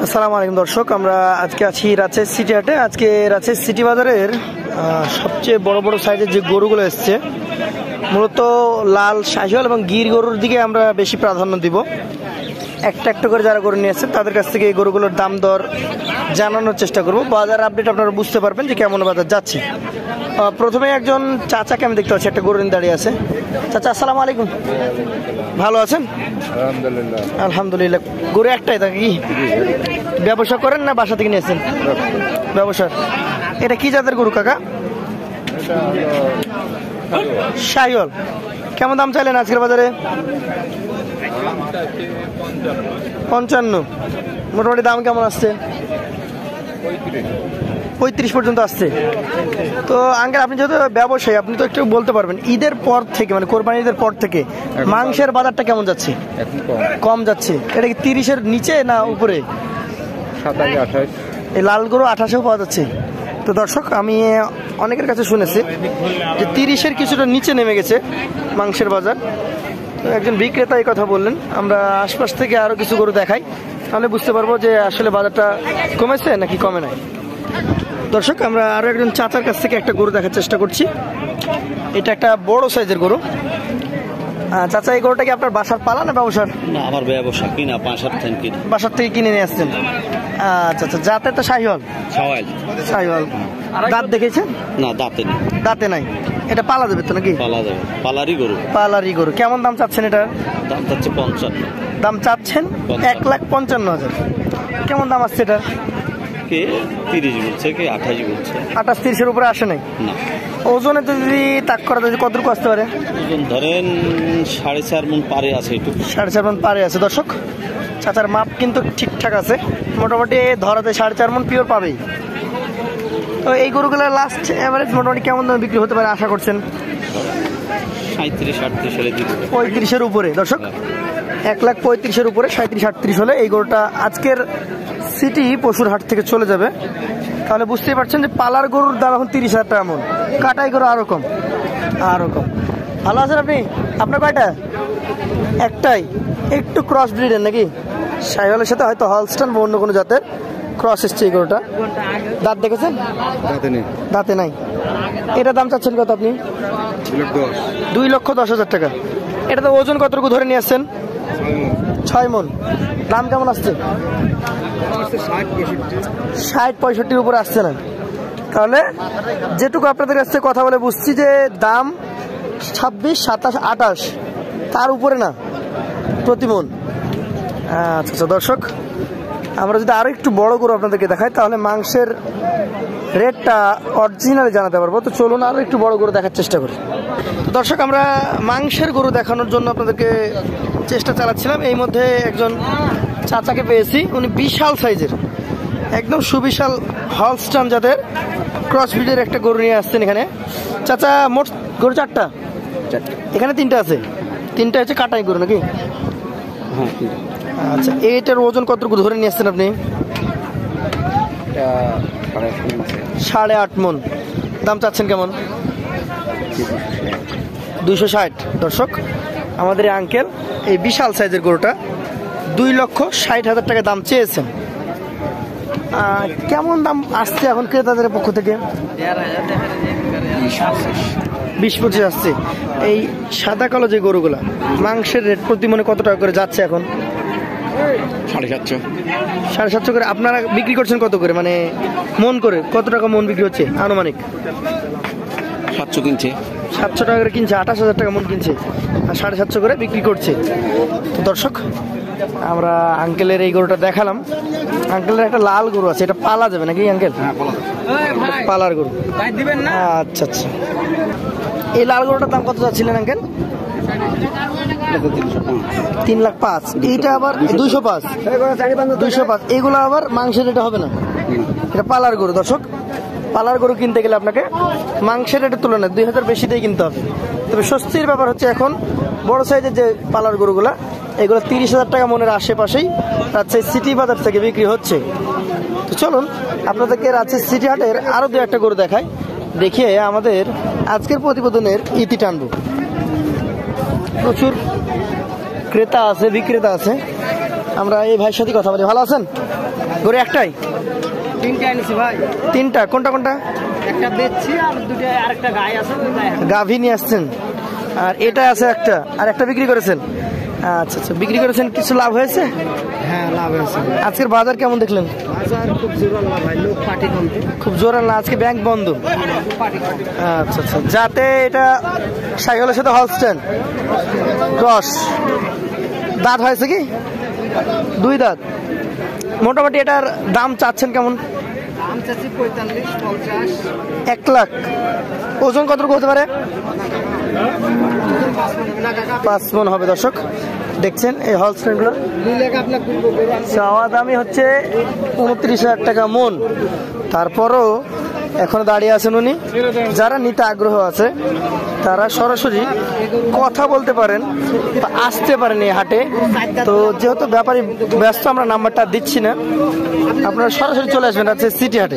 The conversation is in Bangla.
আসসালামু আলাইকুম দর্শক, আমরা আজকে আছি রাজশাহী সিটি হাটে। আজকে রাজশাহী সিটি বাজারের সবচেয়ে বড় বড় সাইজের যে গরুগুলো এসছে, মূলত লাল, শাহিওয়াল এবং গির গরুর দিকে আমরা বেশি প্রাধান্য দিব। একটা একটা করে যারা গরু নিয়ে আসছে তাদের কাছ থেকে এই গরুগুলোর দাম দর জানানোর চেষ্টা করব। বাজার আপডেট আপনারা বুঝতে পারবেন যে কেমন বাজার যাচ্ছে। প্রথমে একজন চাচাকে আমি দেখতে পাচ্ছি, একটা গরু নিয়ে দাঁড়িয়ে আছে। চাচা আসসালামু আলাইকুম, ভালো আছেন? আলহামদুলিল্লাহ। আলহামদুলিল্লাহ। গরু একটাই নাকি? ব্যবসা করেন না বাসা থেকে নিয়েছেন? ব্যবসা। এটা কি জাতের গরু কাকা? শাহিওয়াল। কেমন দাম চাইলেন আজকের বাজারে? 55। মোটামুটি দাম কেমন আসছে? 35 পর্যন্ত আসছে। তো আঙ্কেল, আপনি যেহেতু ব্যবসায়ী, আপনি তো একটু বলতে পারবেন ঈদের পর থেকে, মানে কোরবানি ঈদের পর থেকে মাংসের বাজারটা কেমন যাচ্ছে? কম যাচ্ছে। এটা কি 30-এর নিচে না উপরে? 27-28। এই লাল গরু 28-এও পাওয়া যাচ্ছে। তো দর্শক, আমি অনেকের কাছে শুনেছি যে 30-এর কিছুটা নিচে নেমে গেছে মাংসের বাজার। তো একজন বিক্রেতা এই কথা বললেন। আমরা আশপাশ থেকে আরও কিছু গরু দেখাই, তাহলে বুঝতে পারবো যে আসলে বাজারটা কমেছে নাকি কমে নাই। দর্শক, আমরা আরও একজন চাচার কাছ থেকে একটা গরু দেখার চেষ্টা করছি। এটা একটা বড় সাইজের গরু। চাচা, এই গরুটা কি আপনার বাসার পালা না ব্যবসার? না, আমার ব্যবসা, কিনা বাসার থেকে কিনা। বাসার থেকে কিনে নিয়ে আসছেন? আচ্ছা আচ্ছা। জাতে তো শাহিওয়াল। শাহিওয়াল। দাঁত দেখেছেন? না, দাঁতে নেই। দাঁতে নাই। এটা পালা যাবে তো নাকি? পালা যাবে। পালারই গরু। পালারই গরু। কেমন দাম চাচ্ছেন এটা? দাম চাচ্ছে 55। দাম চাচ্ছেন 1,55,000। কেমন দাম আসছে এটা? কে 30 বলছে, কে 28 বলছে। 28-30-এর উপরে আসে নাই না। ওজনে যদি তাক করা যায় কতটুকু আসতে পারে? ওজন ধরেন 4.5 মণ পারে আছে। একটু 4.5 মণ পারে আছে। দর্শক, চাচার মাপ কিন্তু ঠিকঠাক আছে, মোটামুটি ধরাতে 4.5 মণ পিওর পাবেই। তো এই গরুগুলোর লাস্ট এভারেজ মোটামুটি কেমন দামে বিক্রি হতে পারে আশা করছেন? 35-38-এর উপরে। দর্শক, 1,35,000-এর উপরে 37-38 হলে এই গরুটা আজকের সিটি পশুর হাট থেকে চলে যাবে। তাহলে বুঝতেই পারছেন যে পালার গরুর দাম এখন 30,000 টাকা মন, কাটাই গরু আরো কম। ভালো আছেন আপনি? আপনার কয়টা? একটাই। একটু ক্রস ব্রিডের নাকি? শাহিওয়ালের সাথে হয়তো হলস্টাইন বা অন্য কোনো জাতের ক্রস এসছে এই গরুটা। দাঁত দেখেছেন? দাঁতে নাই। এটা দাম চাচ্ছেন কত আপনি? 2,10,000 টাকা। এটা তো ওজন কতটুকু ধরে নিয়ে আসছেন? 6 মণ। দাম কেমন আসছে? 60-65-এর উপরে আসছে না। তাহলে যেটুকু আপনাদের কাছে কথা বলে বুঝছি যে দাম 26, 27, 28, তার উপরে না প্রতি মণ। আচ্ছা দর্শক, আমরা যদি আরো একটু বড় গরু আপনাদেরকে দেখাই তাহলে মাংসের রেটটা অরিজিনালি জানাতে পারবো। তো চলুন আরো একটু বড় গরু দেখার চেষ্টা করি। তো দর্শক, আমরা মাংসের গরু দেখানোর জন্য আপনাদেরকে চেষ্টা চালাচ্ছিলাম। এই মধ্যে একজন চাচাকে পেয়েছি, উনি বিশাল সাইজের, একদম সুবিশাল হলস্টাইন জাতের ক্রস ব্রিডের একটা গরু নিয়ে আসছেন এখানে। চাচা, মোট গরু 4টা? এখানে 3টা আছে। 3টা হচ্ছে কাটাই গরু নাকি? আচ্ছা, এইটার ওজন কতটুকু ধরে নিয়ে আসছেন আপনি? 8.5 মণ। দাম চাচ্ছেন কেমন? 260। দর্শক, আমাদের এই আঙ্কেল এই বিশাল সাইজের গরুটা 2,60,000 টাকা দাম চেয়েছেন। কেমন দাম আসছে এখন ক্রেতাদের পক্ষ থেকে? 20-25 আসছে। এই সাদা কালো যে গরুগুলা, মাংসের রেট প্রতি মনে কত টাকা করে যাচ্ছে এখন? 750 করে। আপনারা বিক্রি করছেন কত করে, মানে মন করে কত টাকা মন বিক্রি হচ্ছে আনুমানিক? 700 কিনছে। 700 টাকা করে কিনছে, 28,000 টাকা মন কিনছে, আর 750 করে বিক্রি করছে। তো দর্শক, আমরা আঙ্কেলের এই গরুটা দেখালাম। আঙ্কেলের একটা লাল গরু আছে, এটা পালা যাবে নাকি আঙ্কেল? পালার গরু। আচ্ছা আচ্ছা। এই লাল গরুটার দাম কত যাচ্ছিলেন আঙ্কেল? 3,05,000। এইটা আবার 205। এইগুলো আবার মাংসের রেটে হবে না, এটা পালার গরু। দর্শক, পালার গরু কিনতে গেলে আপনাকে মাংসের রেটের তুলনায় 2,000 বেশি দিয়ে কিনতে হবে। তবে স্বস্তির ব্যাপার হচ্ছে এখন বড় সাইজের যে পালার গরুগুলা, এগুলো 30,000 টাকা মনের আশেপাশেই রাজশাহী সিটি বাজার থেকে বিক্রি হচ্ছে। তো চলুন আপনাদেরকে রাজশাহী সিটি হাটের আরো 2-1টা গরু দেখাই, দেখিয়ে আমাদের আজকের প্রতিবেদনের ইতি টানবো। প্রচুর ক্রেতা আছে, বিক্রেতা আছে। আমরা এই ভাইয়ের সাথে কথা বলি। ভালো আছেন? গরু একটাই? তিনটা এনেছি ভাই, তিনটা? কোনটা কোনটা? একটা বেচছি আর দুটো আরেকটা গাই আছে গাভী নিয়ে আসছেন, আর এটা আছে একটা, আর একটা বিক্রি করেছেন। আচ্ছা আচ্ছা, বিক্রি করেছেন, কিছু লাভ হয়েছে? হ্যাঁ লাভ হয়েছে। আজকের বাজার কেমন দেখলেন? বাজার খুব জোরাল না ভাই, লোক পার্টি কমতে খুব জোরাল না, আজকে ব্যাংক বন্ধ। আচ্ছা আচ্ছা, যাতে এটা সাইকেলের সাথে হলস্টেন ক্রস, দাঁত হয়েছে কি? 2 দাঁত। মোটামুটি এটার দাম চাচ্ছেন কেমন? দাম চাচ্ছি 45-50। 1 লাখ। ওজন কতটুকু হতে পারে? 5 মণ হবে। দর্শক দেখছেন এই হলস্টেনগুলো, চাওয়া দামই হচ্ছে 29,000 টাকা মন। তারপরও এখন দাঁড়িয়ে আছেন উনি। যারা নিতে আগ্রহ আছে তারা সরাসরি কথা বলতে পারেন বা আসতে পারেন এই হাটে। তো যেহেতু ব্যাপারী ব্যস্ত, আমরা নাম্বারটা দিচ্ছি না, আপনারা সরাসরি চলে আসবেন সিটি হাটে।